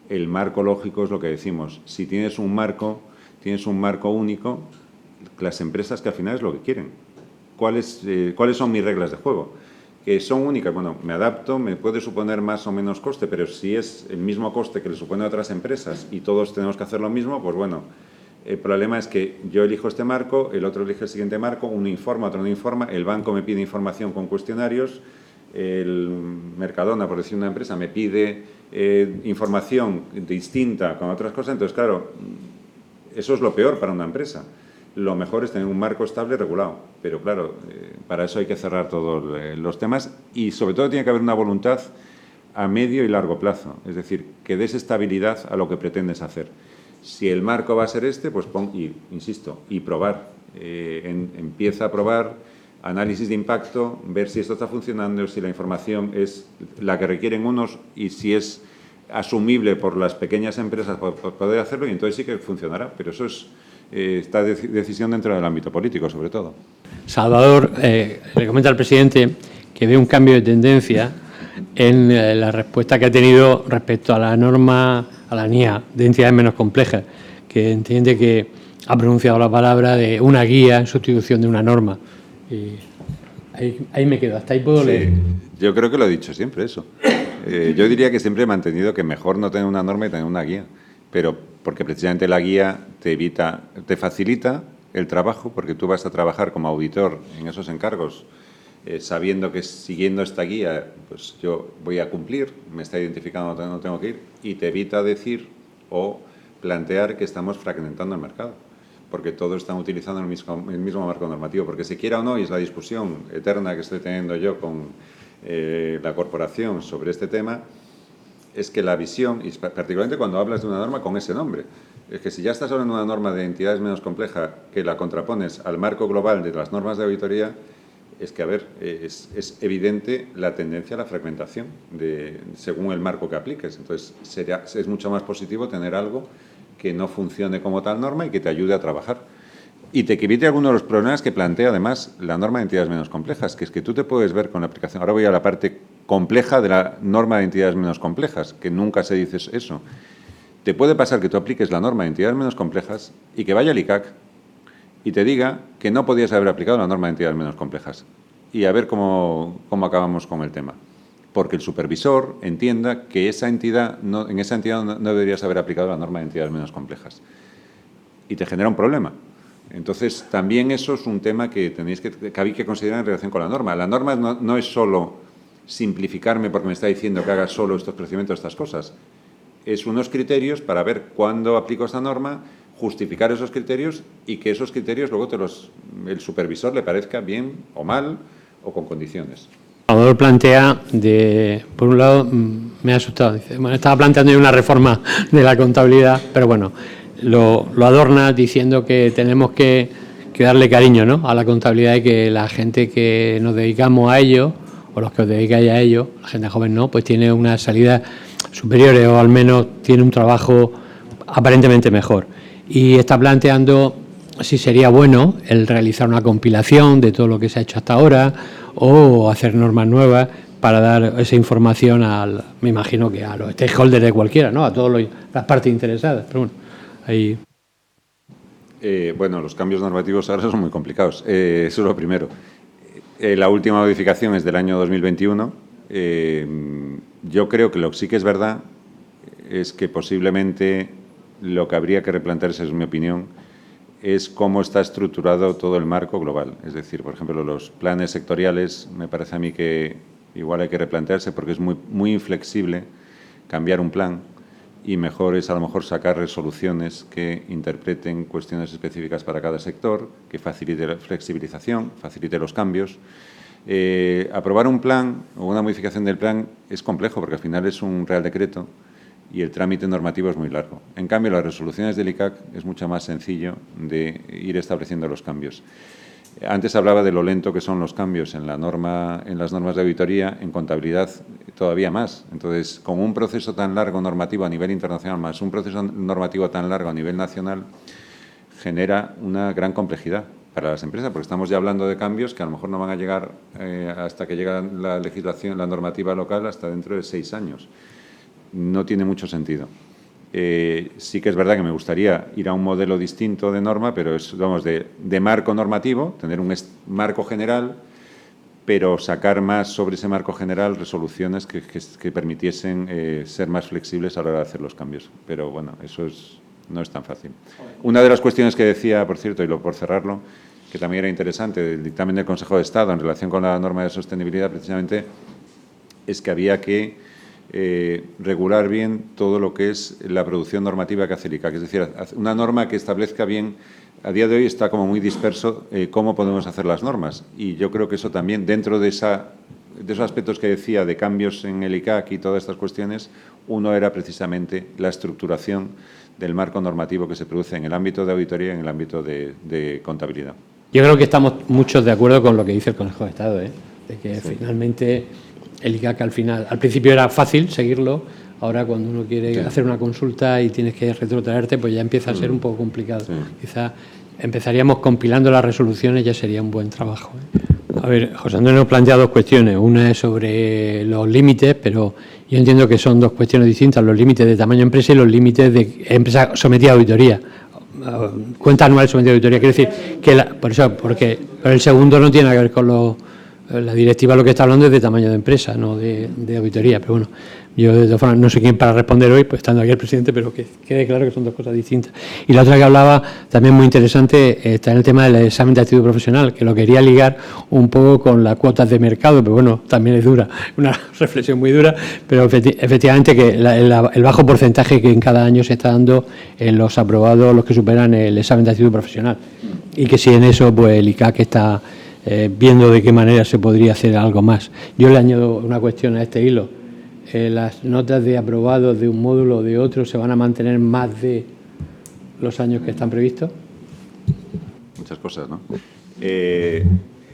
El marco lógico es lo que decimos. Si tienes un marco único, las empresas que al final es lo que quieren. ¿Cuáles son mis reglas de juego? Que son únicas, bueno, me adapto, me puede suponer más o menos coste, pero si es el mismo coste que le supone a otras empresas y todos tenemos que hacer lo mismo, pues bueno, el problema es que yo elijo este marco, el otro elige el siguiente marco, uno informa, otro no informa, el banco me pide información con cuestionarios, el Mercadona, por decir una empresa, me pide información distinta con otras cosas, entonces claro, eso es lo peor para una empresa. Lo mejor es tener un marco estable y regulado, pero claro, para eso hay que cerrar todos los temas y sobre todo tiene que haber una voluntad a medio y largo plazo, es decir, que des estabilidad a lo que pretendes hacer. Si el marco va a ser este, pues insisto, y probar. Empieza a probar, análisis de impacto, ver si esto está funcionando, si la información es la que requieren unos y si es asumible por las pequeñas empresas por poder hacerlo, y entonces sí que funcionará, pero eso es esta decisión dentro del ámbito político, sobre todo. Salvador le comenta al presidente que ve un cambio de tendencia en la respuesta que ha tenido respecto a la norma, a la NIA de entidades menos complejas, que entiende que ha pronunciado la palabra de una guía en sustitución de una norma. Y ahí me quedo, hasta ahí puedo leer. Yo creo que lo he dicho siempre eso. Yo diría que siempre he mantenido que mejor no tener una norma y tener una guía, pero porque precisamente la guía te facilita el trabajo, porque tú vas a trabajar como auditor en esos encargos, sabiendo que siguiendo esta guía, pues yo voy a cumplir, me está identificando donde no tengo que ir, y te evita decir o plantear que estamos fragmentando el mercado, porque todos están utilizando el mismo marco normativo, porque se quiera o no, y es la discusión eterna que estoy teniendo yo con la corporación sobre este tema, es que la visión, y particularmente cuando hablas de una norma con ese nombre, es que si ya estás hablando de una norma de entidades menos compleja que la contrapones al marco global de las normas de auditoría, es que, a ver, es evidente la tendencia a la fragmentación según el marco que apliques. Entonces, es mucho más positivo tener algo que no funcione como tal norma y que te ayude a trabajar. Y te evite algunos de los problemas que plantea, además, la norma de entidades menos complejas, que es que tú te puedes ver con la aplicación. Ahora voy a la parte compleja de la norma de entidades menos complejas, que nunca se dice eso. Te puede pasar que tú apliques la norma de entidades menos complejas y que vaya al ICAC y te diga que no podías haber aplicado la norma de entidades menos complejas. Y a ver cómo acabamos con el tema. Porque el supervisor entienda que en esa entidad no deberías haber aplicado la norma de entidades menos complejas. Y te genera un problema. Entonces, también eso es un tema que hay que considerar en relación con la norma. La norma no es solo simplificarme porque me está diciendo que haga solo estos procedimientos, estas cosas. Es unos criterios para ver cuándo aplico esta norma, justificar esos criterios y que esos criterios luego el supervisor le parezca bien o mal o con condiciones. Salvador plantea, por un lado, me ha asustado, dice, bueno, estaba planteando una reforma de la contabilidad, pero bueno, lo adorna diciendo que tenemos que darle cariño, ¿no?, a la contabilidad y que la gente que nos dedicamos a ello, o los que os dedicáis a ello, la gente joven no, pues tiene unas salidas superiores o al menos tiene un trabajo aparentemente mejor. Y está planteando si sería bueno el realizar una compilación de todo lo que se ha hecho hasta ahora o hacer normas nuevas para dar esa información me imagino que a los stakeholders de cualquiera, ¿no?, a todas las partes interesadas. Pero bueno, ahí... Bueno, los cambios normativos ahora son muy complicados. Eso es lo primero. La última modificación es del año 2021. Yo creo que lo que sí que es verdad es que posiblemente lo que habría que replantearse, es mi opinión, es cómo está estructurado todo el marco global. Es decir, por ejemplo, los planes sectoriales, me parece a mí que igual hay que replantearse porque es muy inflexible cambiar un plan y mejor es a lo mejor sacar resoluciones que interpreten cuestiones específicas para cada sector, que facilite la flexibilización, facilite los cambios. Aprobar un plan o una modificación del plan es complejo porque al final es un Real Decreto y el trámite normativo es muy largo. En cambio, las resoluciones del ICAC es mucho más sencillo de ir estableciendo los cambios. Antes hablaba de lo lento que son los cambios en las normas de auditoría, en contabilidad todavía más. Entonces, con un proceso tan largo normativo a nivel internacional más un proceso normativo tan largo a nivel nacional, genera una gran complejidad para las empresas, porque estamos ya hablando de cambios que a lo mejor no van a llegar hasta que llega la legislación, la normativa local, hasta dentro de 6 años. No tiene mucho sentido. Sí que es verdad que me gustaría ir a un modelo distinto de norma, pero es, vamos, de marco normativo, tener un marco general, pero sacar más sobre ese marco general resoluciones que permitiesen ser más flexibles a la hora de hacer los cambios. Pero, bueno, eso no es tan fácil. Una de las cuestiones que decía, por cierto, y por cerrarlo, que también era interesante, del dictamen del Consejo de Estado en relación con la norma de sostenibilidad, precisamente, es que había que regular bien todo lo que es la producción normativa que hace el ICAC. Es decir, una norma que establezca bien, a día de hoy está como muy disperso cómo podemos hacer las normas. Y yo creo que eso también, dentro de esos aspectos que decía de cambios en el ICAC y todas estas cuestiones, uno era precisamente la estructuración del marco normativo que se produce en el ámbito de auditoría y en el ámbito de contabilidad. Yo creo que estamos muchos de acuerdo con lo que dice el Consejo de Estado, de que sí, finalmente el ICAC al principio era fácil seguirlo, ahora cuando uno quiere hacer una consulta y tienes que retrotraerte, pues ya empieza a ser un poco complicado. Quizá empezaríamos compilando las resoluciones, ya sería un buen trabajo. A ver, José Antonio nos plantea dos cuestiones. Una es sobre los límites, pero yo entiendo que son dos cuestiones distintas, los límites de tamaño de empresa y los límites de empresa sometida a auditoría. Cuenta anual sometida a auditoría, quiere decir que porque el segundo no tiene nada que ver con la directiva, lo que está hablando es de tamaño de empresa, no de auditoría, pero bueno, yo de todas formas no sé quién para responder hoy, pues estando aquí el presidente, pero que quede claro que son dos cosas distintas. Y la otra que hablaba, también muy interesante, está en el tema del examen de actitud profesional, que lo quería ligar un poco con las cuotas de mercado, pero bueno, también es dura, una reflexión muy dura, pero efectivamente que el bajo porcentaje que en cada año se está dando en los aprobados, los que superan el examen de actitud profesional, y que si en eso, pues el ICAC está viendo de qué manera se podría hacer algo más. Yo le añado una cuestión a este hilo. Las notas de aprobados de un módulo o de otro se van a mantener más de los años que están previstos. Muchas cosas, ¿no?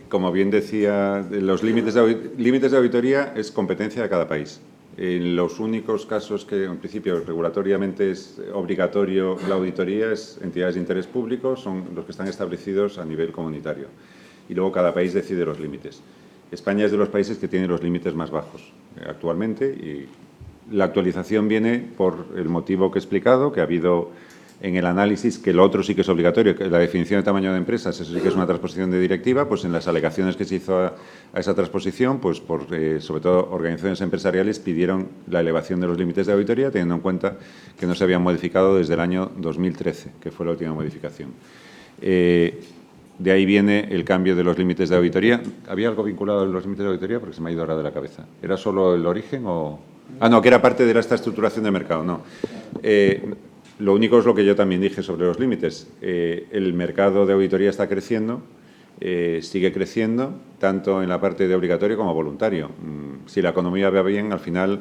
Como bien decía, los límites de auditoría es competencia de cada país. En los únicos casos que, en principio, regulatoriamente es obligatorio la auditoría es entidades de interés público, son los que están establecidos a nivel comunitario. Y luego cada país decide los límites. España es de los países que tiene los límites más bajos actualmente y la actualización viene por el motivo que he explicado, que ha habido en el análisis que lo otro sí que es obligatorio, que la definición de tamaño de empresas, eso sí que es una transposición de directiva, pues en las alegaciones que se hizo a esa transposición, pues sobre todo organizaciones empresariales pidieron la elevación de los límites de auditoría, teniendo en cuenta que no se habían modificado desde el año 2013, que fue la última modificación. De ahí viene el cambio de los límites de auditoría. ¿Había algo vinculado a los límites de auditoría? Porque se me ha ido ahora de la cabeza. ¿Era solo el origen o...? Ah, no, que era parte de esta estructuración de mercado, no. Lo único es lo que yo también dije sobre los límites. El mercado de auditoría está creciendo, sigue creciendo, tanto en la parte de obligatorio como voluntario. Si la economía va bien, al final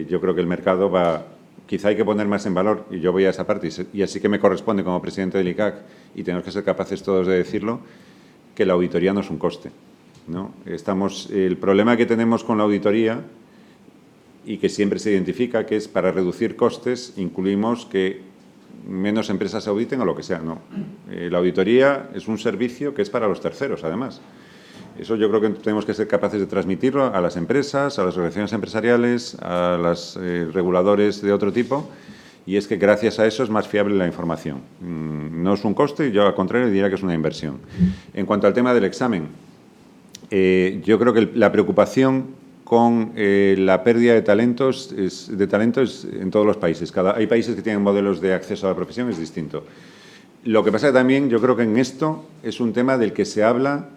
yo creo que el mercado va... Quizá hay que poner más en valor, y yo voy a esa parte, y así que me corresponde como presidente del ICAC, y tenemos que ser capaces todos de decirlo, que la auditoría no es un coste, ¿no? El problema que tenemos con la auditoría, y que siempre se identifica, que es para reducir costes, incluimos que menos empresas auditen o lo que sea, no. La auditoría es un servicio que es para los terceros, además. Eso yo creo que tenemos que ser capaces de transmitirlo a las empresas, a las organizaciones empresariales, a los reguladores de otro tipo, y es que gracias a eso es más fiable la información. No es un coste, y yo al contrario diría que es una inversión. En cuanto al tema del examen, yo creo que la preocupación con la pérdida de talentos es en todos los países. Hay países que tienen modelos de acceso a la profesión, es distinto. Lo que pasa que también yo creo que en esto es un tema del que se habla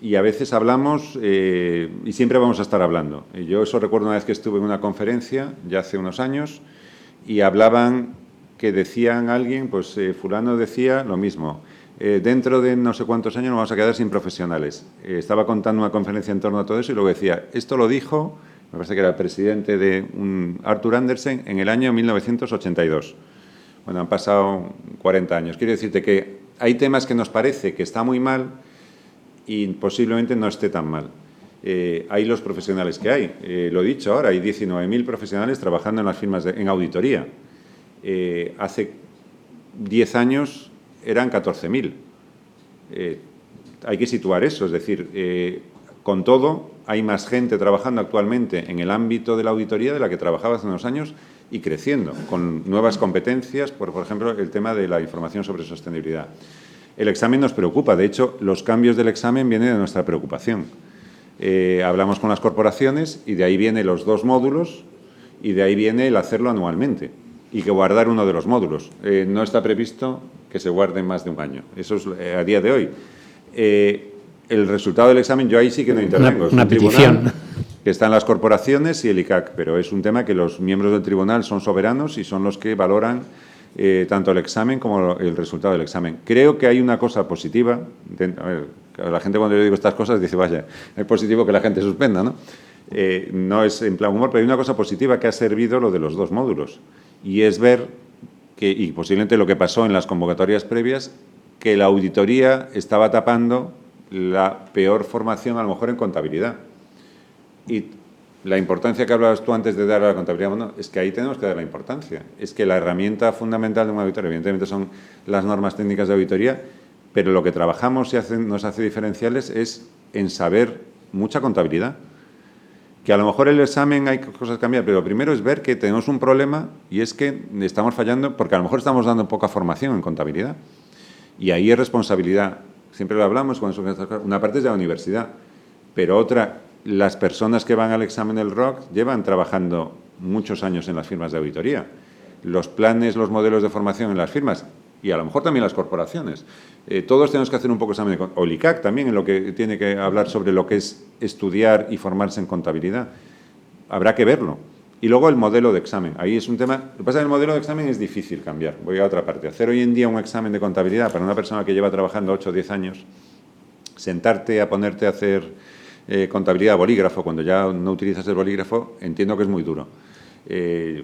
y a veces hablamos y siempre vamos a estar hablando. Yo eso recuerdo una vez que estuve en una conferencia, ya hace unos años, y hablaban que decían alguien, pues fulano decía lo mismo. Dentro de no sé cuántos años nos vamos a quedar sin profesionales. Estaba contando una conferencia en torno a todo eso y luego decía, esto lo dijo, me parece que era el presidente de Arthur Andersen, en el año 1982. Bueno, han pasado 40 años. Quiero decirte que hay temas que nos parece que está muy mal y posiblemente no esté tan mal. Hay los profesionales que hay. Lo he dicho ahora, hay 19.000 profesionales trabajando en las firmas en auditoría. Hace 10 años eran 14.000. Hay que situar eso, es decir, con todo, hay más gente trabajando actualmente en el ámbito de la auditoría de la que trabajaba hace unos años y creciendo, con nuevas competencias, por ejemplo, el tema de la información sobre sostenibilidad. El examen nos preocupa, de hecho, los cambios del examen vienen de nuestra preocupación. Hablamos con las corporaciones y de ahí vienen los 2 módulos y de ahí viene el hacerlo anualmente y que guardar uno de los módulos. No está previsto que se guarde más de un año. Eso es a día de hoy. El resultado del examen, yo ahí sí que no intervengo. Una petición. Que están las corporaciones y el ICAC, pero es un tema que los miembros del tribunal son soberanos y son los que valoran tanto el examen como el resultado del examen. Creo que hay una cosa positiva. A ver, la gente cuando yo digo estas cosas dice, vaya, es positivo que la gente suspenda, ¿no? No es en plan humor, pero hay una cosa positiva que ha servido lo de los 2 módulos. Y es ver que, y posiblemente lo que pasó en las convocatorias previas, que la auditoría estaba tapando la peor formación, a lo mejor, en contabilidad. Y la importancia que hablabas tú antes de dar a la contabilidad, bueno, es que ahí tenemos que dar la importancia. Es que la herramienta fundamental de una auditoría, evidentemente, son las normas técnicas de auditoría, pero lo que trabajamos y nos hace diferenciales es en saber mucha contabilidad. Que a lo mejor el examen hay cosas que cambiar, pero primero es ver que tenemos un problema y es que estamos fallando porque a lo mejor estamos dando poca formación en contabilidad. Y ahí es responsabilidad. Siempre lo hablamos con eso. Una parte es de la universidad, pero otra, las personas que van al examen del ROC llevan trabajando muchos años en las firmas de auditoría. Los planes, los modelos de formación en las firmas y a lo mejor también las corporaciones. Todos tenemos que hacer un poco examen de o el ICAC también, en lo que tiene que hablar sobre lo que es estudiar y formarse en contabilidad. Habrá que verlo. Y luego el modelo de examen. Ahí es un tema. Lo que pasa es que el modelo de examen es difícil cambiar. Voy a otra parte. Hacer hoy en día un examen de contabilidad para una persona que lleva trabajando 8 o 10 años, sentarte a ponerte a hacer contabilidad a bolígrafo, cuando ya no utilizas el bolígrafo, entiendo que es muy duro.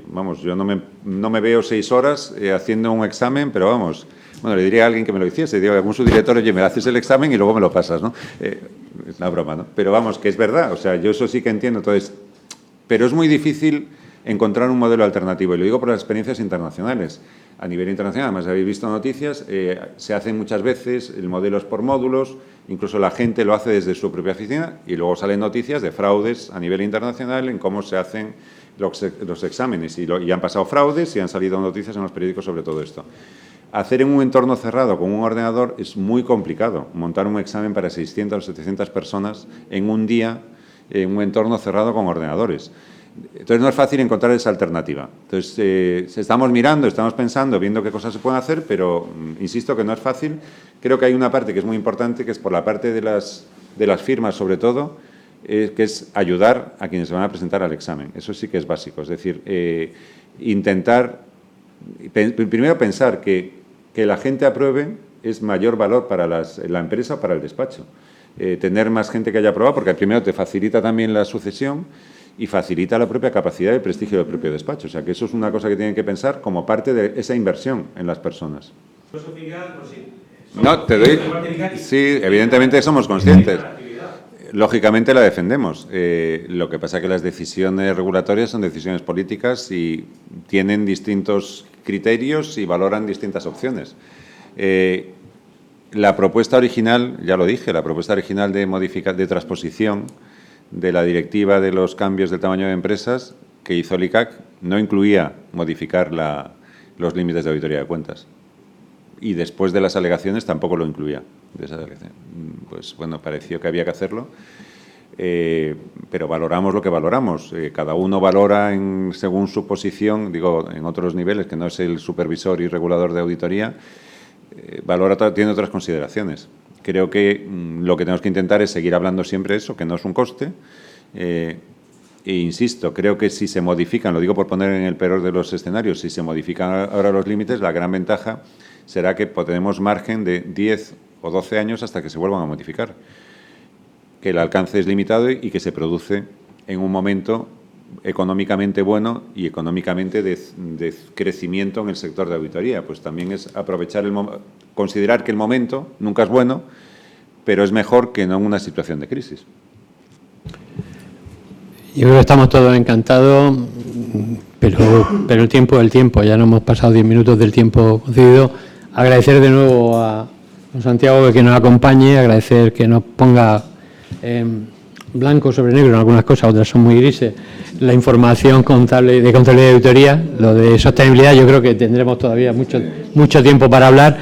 Vamos, yo no me veo 6 horas haciendo un examen, pero vamos, bueno, le diría a alguien que me lo hiciese, digo a algún subdirector, oye, me haces el examen y luego me lo pasas, ¿no? Es una broma, ¿no? Pero vamos, que es verdad, o sea, yo eso sí que entiendo, entonces, pero es muy difícil encontrar un modelo alternativo, y lo digo por las experiencias internacionales. A nivel internacional, además habéis visto noticias, se hacen muchas veces, el modelo es por módulos, incluso la gente lo hace desde su propia oficina y luego salen noticias de fraudes a nivel internacional en cómo se hacen los exámenes y han pasado fraudes y han salido noticias en los periódicos sobre todo esto. Hacer en un entorno cerrado con un ordenador es muy complicado. Montar un examen para 600 o 700 personas en un día en un entorno cerrado con ordenadores. Entonces, no es fácil encontrar esa alternativa. Entonces, estamos mirando, estamos pensando, viendo qué cosas se pueden hacer, pero insisto que no es fácil. Creo que hay una parte que es muy importante, que es por la parte de las firmas, sobre todo, que es ayudar a quienes se van a presentar al examen. Eso sí que es básico. Es decir, intentar, primero pensar que la gente apruebe es mayor valor para la empresa o para el despacho. Tener más gente que haya aprobado, porque primero te facilita también la sucesión y facilita la propia capacidad y el prestigio del propio despacho. O sea, que eso es una cosa que tienen que pensar como parte de esa inversión en las personas. No, te doy... Sí, evidentemente somos conscientes. Lógicamente la defendemos. Lo que pasa es que las decisiones regulatorias son decisiones políticas y tienen distintos criterios y valoran distintas opciones. La propuesta original, ya lo dije, la propuesta original de transposición de la directiva de los cambios del tamaño de empresas que hizo el ICAC no incluía modificar los límites de auditoría de cuentas. Y después de las alegaciones tampoco lo incluía. Pues bueno, pareció que había que hacerlo, pero valoramos lo que valoramos. Cada uno valora según su posición, digo, en otros niveles, que no es el supervisor y regulador de auditoría, tiene otras consideraciones. Creo que lo que tenemos que intentar es seguir hablando siempre de eso, que no es un coste, E insisto, creo que si se modifican, lo digo por poner en el peor de los escenarios, si se modifican ahora los límites, la gran ventaja será que tenemos margen de 10 o 12 años hasta que se vuelvan a modificar. Que el alcance es limitado y que se produce en un momento económicamente bueno y económicamente de crecimiento en el sector de auditoría. Pues también es aprovechar considerar que el momento nunca es bueno, pero es mejor que no en una situación de crisis. Yo creo que estamos todos encantados, pero el tiempo es el tiempo. Ya no hemos pasado 10 minutos del tiempo concedido. Agradecer de nuevo a don Santiago que nos acompañe, agradecer que nos ponga blanco sobre negro en algunas cosas, otras son muy grises, la información contable de contabilidad y auditoría. Lo de sostenibilidad yo creo que tendremos todavía mucho tiempo para hablar.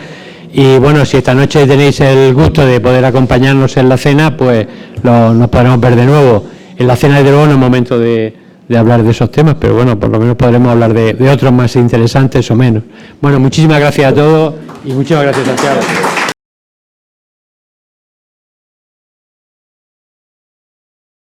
Y bueno, si esta noche tenéis el gusto de poder acompañarnos en la cena, pues nos podremos ver de nuevo. En la cena, desde luego, no es momento de hablar de esos temas, pero bueno, por lo menos podremos hablar de otros más interesantes o menos. Bueno, muchísimas gracias a todos y muchísimas gracias, Santiago.